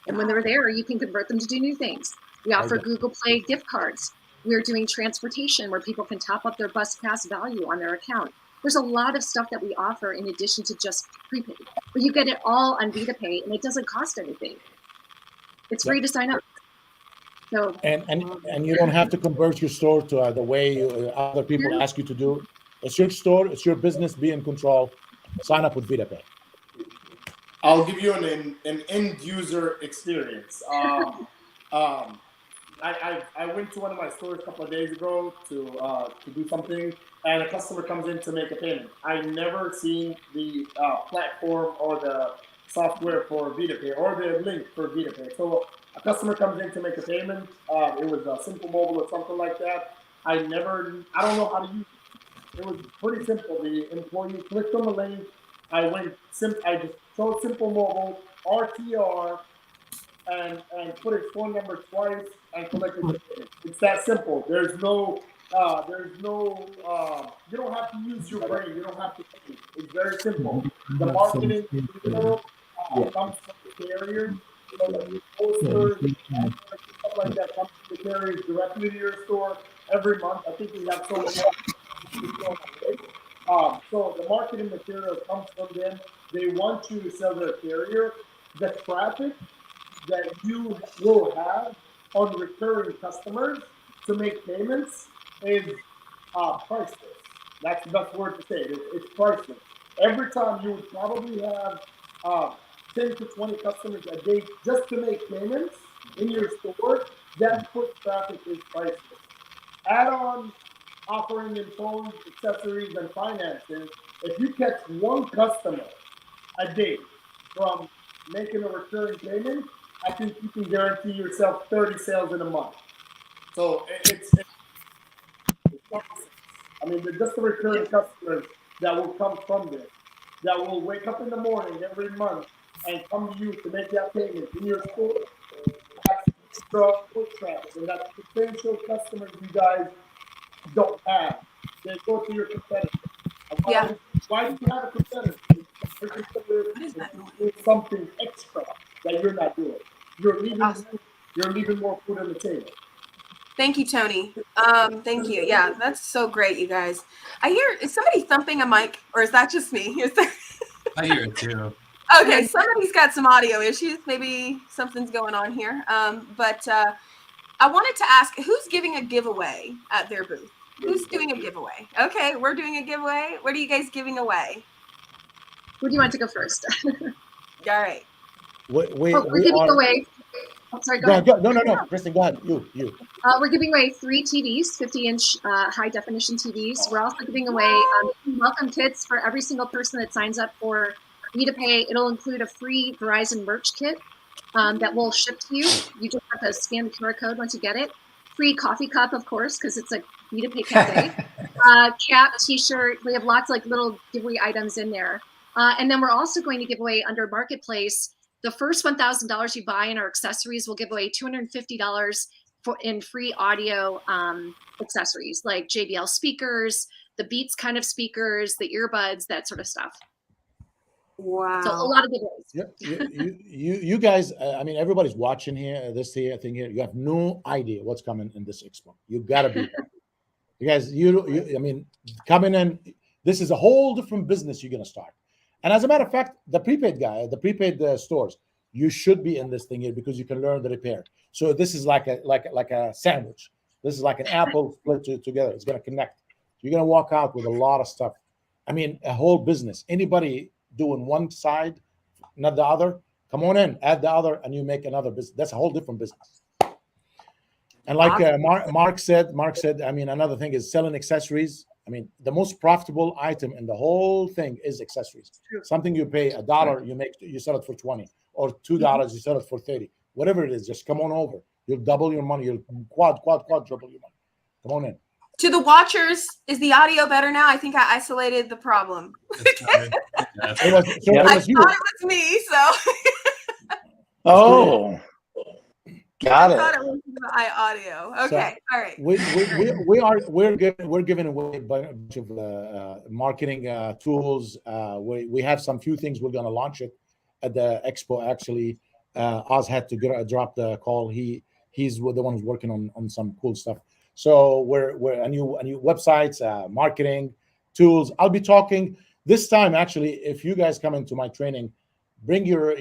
And when they're there, you can convert them to do new things. We offer Google Play gift cards. We're doing transportation where people can top up their bus pass value on their account. There's a lot of stuff that we offer in addition to just prepaid. But you get it all on VitaPay, and it doesn't cost anything. It's free to sign up. So, and you don't have to convert your store to the way other people ask you to do. It's your store. It's your business. Be in control. Sign up with VitaPay. I'll give you an end user experience. I went to one of my stores a couple of days ago to do something, and a customer comes in to make a payment. I never seen the platform or the software for VitaPay or the link for VitaPay. So a customer comes in to make a payment. It was a Simple Mobile or something like that. I don't know how to use it. It was pretty simple. The employee clicked on the link. I just chose Simple Mobile, RTR, and put his phone number twice and collected the payment. It's that simple. There's no, you don't have to use your brain. You don't have to think. It's very simple. The marketing comes from the carriers. So the posters and stuff like that comes from the carriers directly to your store every month. I think we have so many. So the marketing material comes from them. They want you to sell their carrier. The traffic that you will have on recurring customers to make payments is priceless. That's the best word to say it. It's priceless. Every time you would probably have 10 to 20 customers a day just to make payments in your store. That foot traffic is priceless. Add on offering in phones, accessories, and financing, if you catch one customer a day from making a recurring payment, I think you can guarantee yourself 30 sales in a month. So it's I mean, they're just the recurring customers that will come from this, that will wake up in the morning every month and come to you to make that payment in your store. That's extra foot traffic, and that's potential customers you guys don't have. They go to your competitor. Why do you have a competitor? Your competitor is doing something extra that you're not doing. You're leaving more food on the table. Thank you, Tony. Thank you. Yeah, that's so great, you guys. I hear, is somebody thumping a mic, or is that just me? I hear it too. Okay, somebody's got some audio issues. Maybe something's going on here. But I wanted to ask, who's giving a giveaway at their booth? Who's doing a giveaway? Okay, we're doing a giveaway. What are you guys giving away? Who do you want to go first? All right. We're giving away. Oh, sorry, go ahead. No, Kristen, go ahead. You. We're giving away 3 TVs, 50-inch high-definition TVs. We're also giving away welcome kits for every single person that signs up for Me2Pay. It'll include a free Verizon merch kit that will ship to you. You just have to scan the QR code once you get it. Free coffee cup, of course, because it's a Me2Pay cafe. Cap, T-shirt. We have lots of little giveaway items in there. And then we're also going to give away under Marketplace. The first $1,000 you buy in our accessories, we'll give away $250 in free audio accessories like JBL speakers, the Beats kind of speakers, the earbuds, that sort of stuff. Wow. So a lot of giveaways. You guys, I mean, everybody's watching here, this thing here. You have no idea what's coming in this expo. You gotta be there. You guys, I mean, coming in, this is a whole different business you're gonna start. And as a matter of fact, the prepaid stores, you should be in this thing here because you can learn the repair. So this is like a sandwich. This is like an apple split together. It's gonna connect. You're gonna walk out with a lot of stuff. I mean, a whole business. Anybody doing one side, not the other, come on in, add the other, and you make another business. That's a whole different business. And like Mark said, I mean, another thing is selling accessories. I mean, the most profitable item in the whole thing is accessories. Something you pay $1, you sell it for 20, or $2, you sell it for 30. Whatever it is, just come on over. You'll double your money. You'll quadruple your money. Come on in. To the watchers, is the audio better now? I think I isolated the problem. It was you. I thought it was me, so. Oh. Got it. I thought it was my audio. Okay, so all right. We're giving away a bunch of marketing tools. We have few things we're going to launch it at the expo. Actually, Oz had to drop the call. He's the one who's working on some cool stuff. So we're a new websites, marketing tools. I'll be talking this time. Actually, if you guys come into my training, bring your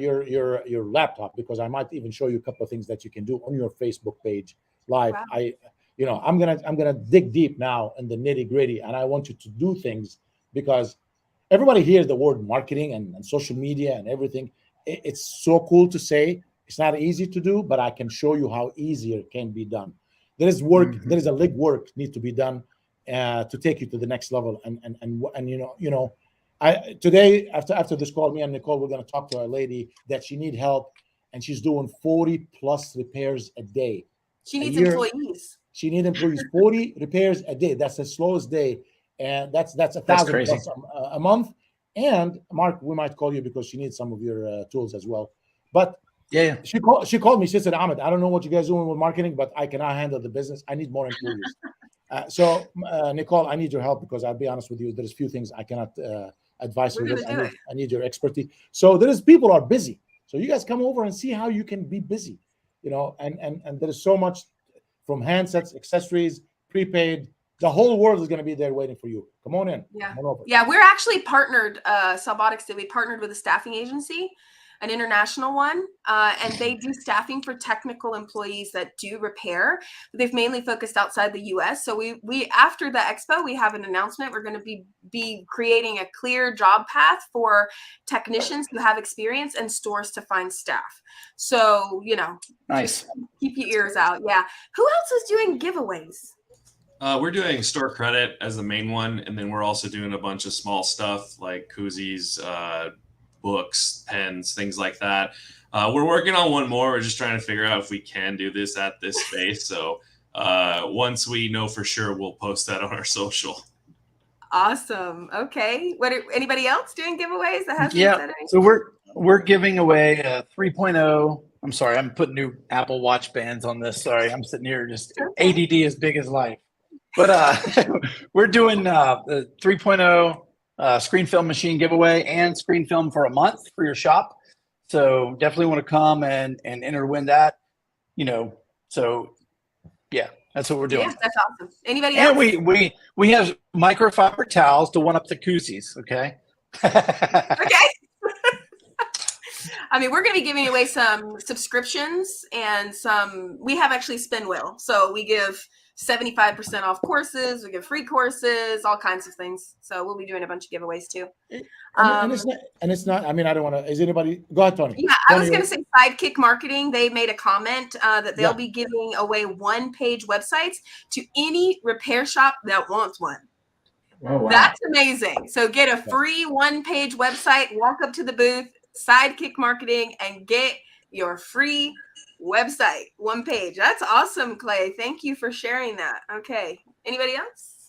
laptop, because I might even show you a couple of things that you can do on your Facebook page live. Wow. I'm gonna dig deep now in the nitty gritty, and I want you to do things because everybody hears the word marketing and social media and everything. It's so cool to say. It's not easy to do, but I can show you how easier it can be done. There is work. Mm-hmm. There is a leg work need to be done to take you to the next level. And today after this call, me and Nicole, we're going to talk to a lady that she need help, and she's doing 40 plus repairs a day. She needs employees. She needs employees. 40 repairs a day. That's the slowest day, and that's 1,000 plus a month. And Mark, we might call you because she needs some of your tools as well. But yeah, she called me. She said, Ahmed, I don't know what you guys are doing with marketing, but I cannot handle the business. I need more employees. So Nicole, I need your help, because I'll be honest with you, there's a few things I cannot advise you with. I need your expertise. So people are busy. So you guys come over and see how you can be busy, and there is so much, from handsets, accessories, prepaid. The whole world is going to be there waiting for you. Come on in. Yeah. Come on over. Yeah, we're actually partnered, Salbotics did. We partnered with a staffing agency, an international one, and they do staffing for technical employees that do repair. They've mainly focused outside the U.S. So we after the expo, we have an announcement. We're going to be creating a clear job path for technicians who have experience and stores to find staff. So, nice. Keep your ears out. Yeah. Who else is doing giveaways? We're doing store credit as the main one, and then we're also doing a bunch of small stuff like koozies, books, pens, things like that. We're working on one more. We're just trying to figure out if we can do this at this space. So once we know for sure, we'll post that on our social. Awesome. Okay. Anybody else doing giveaways that hasn't said anything? So we're giving away a 3.0. I'm sorry, I'm putting new Apple Watch bands on this. Sorry, I'm sitting here just ADD as big as life. But we're doing the 3.0 screen film machine giveaway and screen film for a month for your shop. So definitely want to come and enter to win that. So yeah, that's what we're doing. Yeah, that's awesome. Anybody else? And we have microfiber towels to one up the koozies. Okay. Okay. I mean, we're going to be giving away some subscriptions and we have actually Spin Wheel. So we give 75% off courses, we give free courses, all kinds of things. So we'll be doing a bunch of giveaways too. And it's not, I mean, I don't want to, is anybody, go ahead, Tony. Yeah, I was going to say Sidekick Marketing. They made a comment that they'll be giving away one-page websites to any repair shop that wants one. Oh, wow. That's amazing. So get a free one-page website, walk up to the booth, Sidekick Marketing, and get your free website, one page. That's awesome, Clay. Thank you for sharing that. Okay. Anybody else?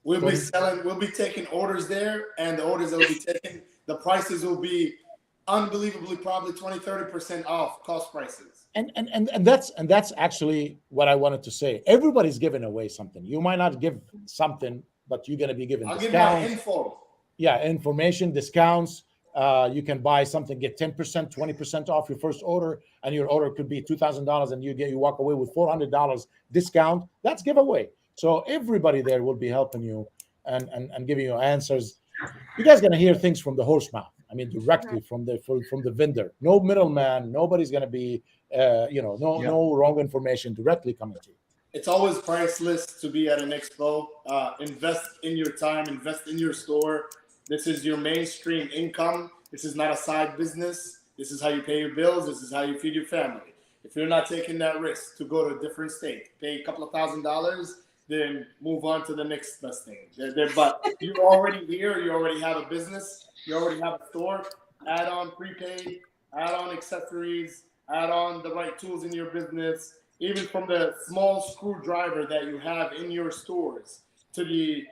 We'll be taking orders there, and the orders that will be taken, the prices will be unbelievably probably 20-30% off cost prices. And that's actually what I wanted to say. Everybody's giving away something. You might not give something, but you're going to be given discounts. I'll give my info. Yeah, information, discounts. You can buy something, get 10%, 20% off your first order, and your order could be $2,000, and you walk away with $400 discount. That's giveaway. So everybody there will be helping you and giving you answers. You guys gonna hear things from the horse mouth. I mean, directly from the vendor. No middleman. Nobody's gonna be, no wrong information directly coming to you. It's always priceless to be at an expo. Invest in your time. Invest in your store. This is your mainstream income. This is not a side business. This is how you pay your bills. This is how you feed your family. If you're not taking that risk to go to a different state, pay a couple of $1,000s, then move on to the next best thing. But you're already here. You already have a business. You already have a store. Add on prepaid. Add on accessories. Add on the right tools in your business. Even from the small screwdriver that you have in your stores to the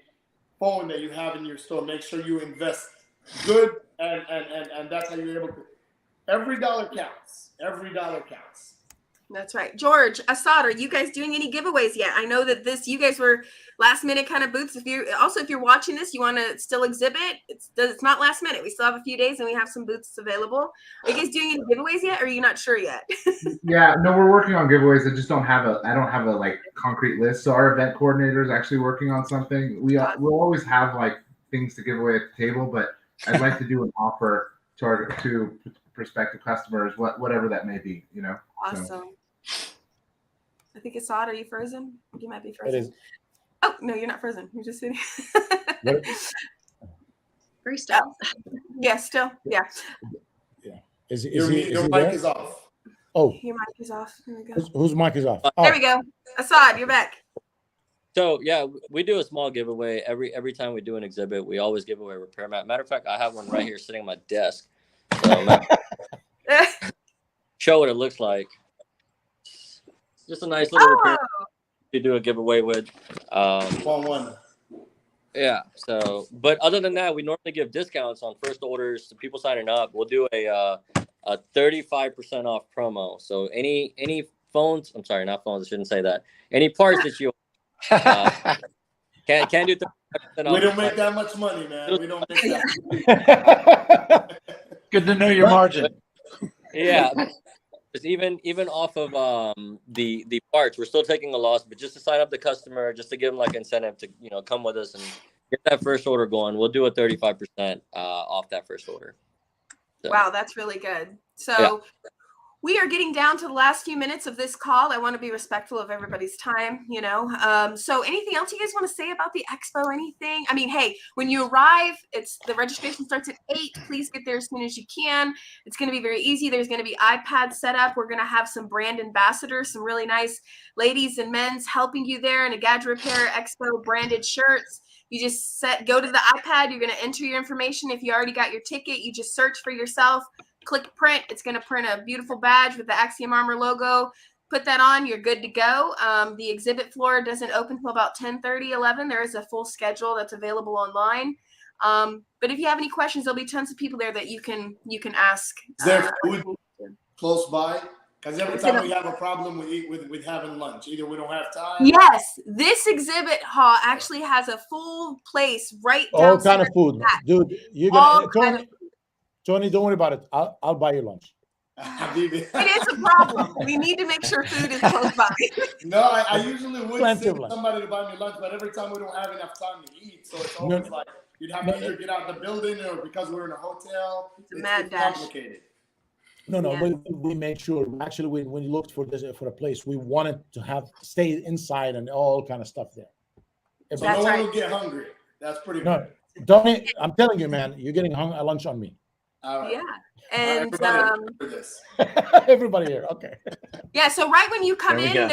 phone that you have in your store, make sure you invest good, and that's how you're able to. Every dollar counts. Every dollar counts. That's right. George, Assad, are you guys doing any giveaways yet? I know that you guys were last minute kind of booths. If you're watching this, you want to still exhibit, it's not last minute. We still have a few days and we have some booths available. Are you guys doing any giveaways yet, or are you not sure yet? Yeah, no, we're working on giveaways. I just don't have a like concrete list. So our event coordinator is actually working on something. We'll always have like things to give away at the table, but I'd like to do an offer to prospective customers, whatever that may be, Awesome. So. I think Assad, are you frozen? You might be frozen. It is. Oh, no, you're not frozen. You're just sitting. Very still. Yeah, still. Yeah. Yeah. Your mic there? is off. Oh. Your mic is off. There we go. Whose mic is off? There we go. Assad, you're back. So yeah, we do a small giveaway every time we do an exhibit. We always give away a repair mat. Matter of fact, I have one right here sitting on my desk. So show what it looks like. Just a nice little repair to do a giveaway with. One. Yeah. So, but other than that, we normally give discounts on first orders to people signing up. We'll do a 35% off promo. So any phones, I'm sorry, not phones. I shouldn't say that. Any parts that you can do 35% off. We don't make that much money, man. We don't make that. Good to know your margin. Yeah. Just even off of the parts, we're still taking a loss, but just to sign up the customer, just to give them like incentive to come with us and get that first order going, we'll do a 35% off that first order. So. Wow, that's really good. So we are getting down to the last few minutes of this call. I want to be respectful of everybody's time, So anything else you guys want to say about the expo? Anything? I mean, hey, when you arrive, the registration starts at 8. Please get there as soon as you can. It's going to be very easy. There's going to be iPads set up. We're going to have some brand ambassadors, some really nice ladies and men's helping you there in a Gadget Repair Expo branded shirts. You just go to the iPad. You're going to enter your information. If you already got your ticket, you just search for yourself. Click print. It's going to print a beautiful badge with the Axiom Armor logo. Put that on. You're good to go. The exhibit floor doesn't open until about 10:30, 11. There is a full schedule that's available online. But if you have any questions, there'll be tons of people there that you can ask. Is there food close by? Because every time we have a problem with having lunch, either we don't have time. Yes, this exhibit hall actually has a full place right all downstairs. kind of food, dude. You got Tony, don't worry about it. I'll buy you lunch. It is a problem. We need to make sure food is close by. No, I usually would send somebody to buy me lunch, but every time we don't have enough time to eat, so it's always like you'd have to either get out of the building or because we're in a hotel. It's mad dash. Complicated. No. We made sure. Actually, when you looked for a place, we wanted to stay inside and all kind of stuff there. So no one will get hungry. That's pretty good. Tony, I'm telling you, man, you're getting lunch on me. All right. Yeah. And everybody here, okay. Yeah, so right when you come in,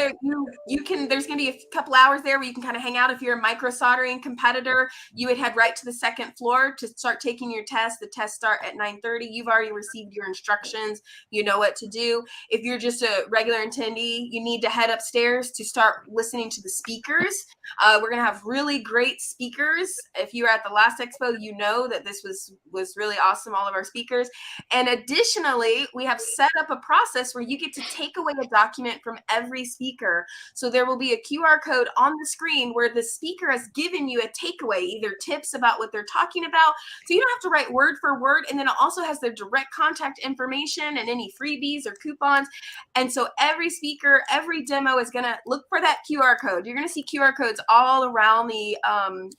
there's gonna be a couple hours there where you can kind of hang out. If you're a micro soldering competitor, you would head right to the second floor to start taking your test. The tests start at 9:30. You've already received your instructions. You know what to do. If you're just a regular attendee, you need to head upstairs to start listening to the speakers. We're gonna have really great speakers. If you were at the last expo, you know that this was really awesome, all of our speakers. And additionally, we have set up a process where you get to take away a document from every speaker. So there will be a QR code on the screen where the speaker has given you a takeaway, either tips about what they're talking about. So you don't have to write word for word. And then it also has their direct contact information and any freebies or coupons. And so every speaker, every demo is going to look for that QR code. You're going to see QR codes all around the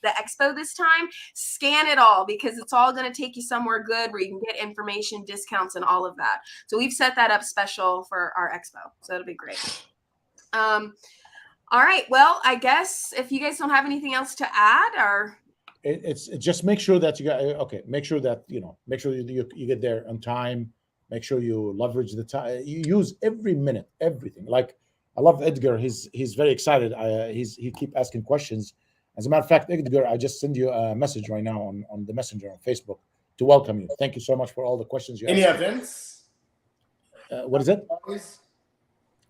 expo this time. Scan it all because it's all going to take you somewhere good where you can get information, discounts, and all of that. So we've set that up special for our expo. So it'll be great. All right. Well, I guess if you guys don't have anything else to add, or it's just make sure that make sure that make sure you get there on time. Make sure you leverage the time. You use every minute, everything. Like I love Edgar. He's very excited. He keep asking questions. As a matter of fact, Edgar, I just send you a message right now on the messenger on Facebook to welcome you. Thank you so much for all the questions you asked. Any events? What is it?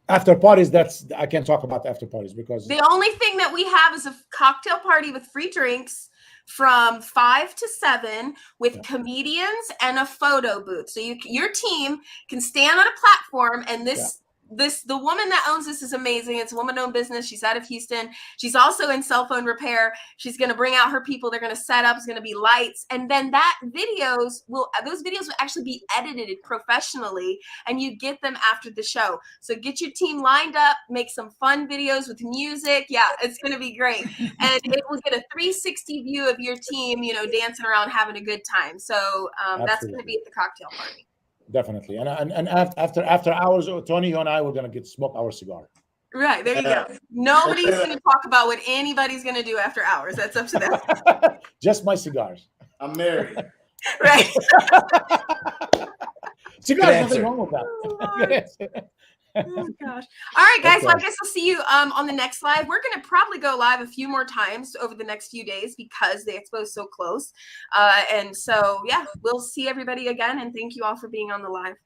After parties, I can't talk about the after parties because the only thing that we have is a cocktail party with free drinks from 5 to 7 with comedians and a photo booth. So your team can stand on a platform and the woman that owns this is amazing. It's a woman-owned business. She's out of Houston. She's also in cell phone repair. She's going to bring out her people. They're going to set up. It's going to be lights. And then those videos will actually be edited professionally, and you get them after the show. So get your team lined up, make some fun videos with music. Yeah, it's going to be great. And it will get a 360 view of your team, dancing around, having a good time. So that's going to be at the cocktail party. Definitely, and after hours, Tony, you and I were gonna smoke our cigar. Right, there you go. Nobody's gonna talk about what anybody's gonna do after hours. That's up to them. Just my cigars. I'm married. Right. Cigars, nothing wrong with that. Oh gosh. All right, guys. Well, I guess I'll see you on the next live. We're going to probably go live a few more times over the next few days because the expo is so close. And so, yeah, we'll see everybody again. And thank you all for being on the live.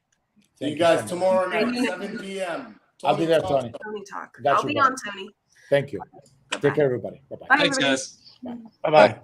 See you guys tomorrow night, 7 p.m. I'll be there, Tony. Tony Talk. I'll be on, Tony. Thank you. Take care, everybody. Bye-bye. Thanks, guys. Bye-bye.